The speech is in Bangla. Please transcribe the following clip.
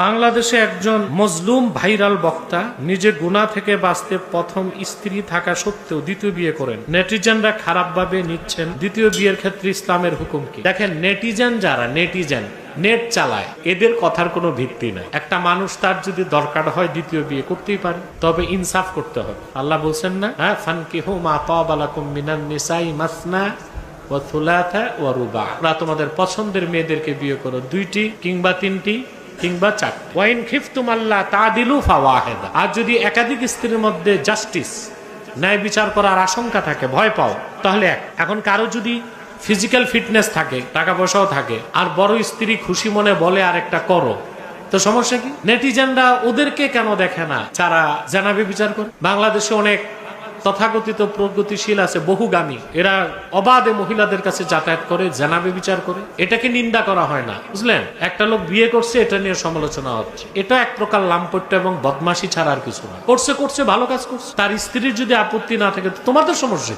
বাংলাদেশে একজন মজলুম ভাইরাল বক্তা নিজে গুনাহ থেকে বাঁচতে প্রথম স্ত্রী থাকা সত্ত্বেও দ্বিতীয় বিয়ে করেন। নেটিজেনরা খারাপ ভাবে নিচ্ছেন দ্বিতীয় বিয়ের ক্ষেত্রে ইসলামের হুকুম কি। দেখেন, নেটিজেন যারা নেট চালায় এদের কথার কোনো ভিত্তি নাই। একটা মানুষ তার যদি দরকার হয় দ্বিতীয় বিয়ে করতেই পারে, তবে ইনসাফ করতে হবে। আল্লাহ বলছেন না, ফানকিহু মা তাবা লাকুম মিনান নিসাই মাসনা ওয়া থুলাথা ওয়া রুবা, তোমরা তোমাদের পছন্দের মেয়েদেরকে বিয়ে করো, দুইটি কিংবা তিনটি কিংবা চারটি। ওয়াইন খিফতুম আল্লাহ তাদিলু ফাওয়াহিদা, আর যদি একাধিক স্ত্রীর মধ্যে জাস্টিস ন্যায় বিচার করার আশঙ্কা থাকে, ভয় পাও, তাহলে এখন কারো যদি ফিজিক্যাল ফিটনেস থাকে, টাকা পয়সাও থাকে, আর বড় স্ত্রী খুশি মনে বলে আর একটা করো, তো সমস্যা কি? নেটিজেনরা ওদেরকে কেন দেখে না যারা জানাবে বিচার করে? বাংলাদেশে অনেক তথাকথিত প্রগতিশীল আছে, বহুগামী, এরা অবাধে মহিলাদের কাছে যাতায়াত করে, জানাবে বিচার করে, এটাকে নিন্দা করা হয় না, বুঝলেন? একটা লোক বিয়ে করছে, এটা নিয়ে সমালোচনা হচ্ছে, এটা এক প্রকার লাম্পট্য এবং বদমাশি ছাড়া আর কিছু না। করছে ভালো কাজ করছে, তার স্ত্রীর যদি আপত্তি না থাকে তো তোমাদের সমস্যা।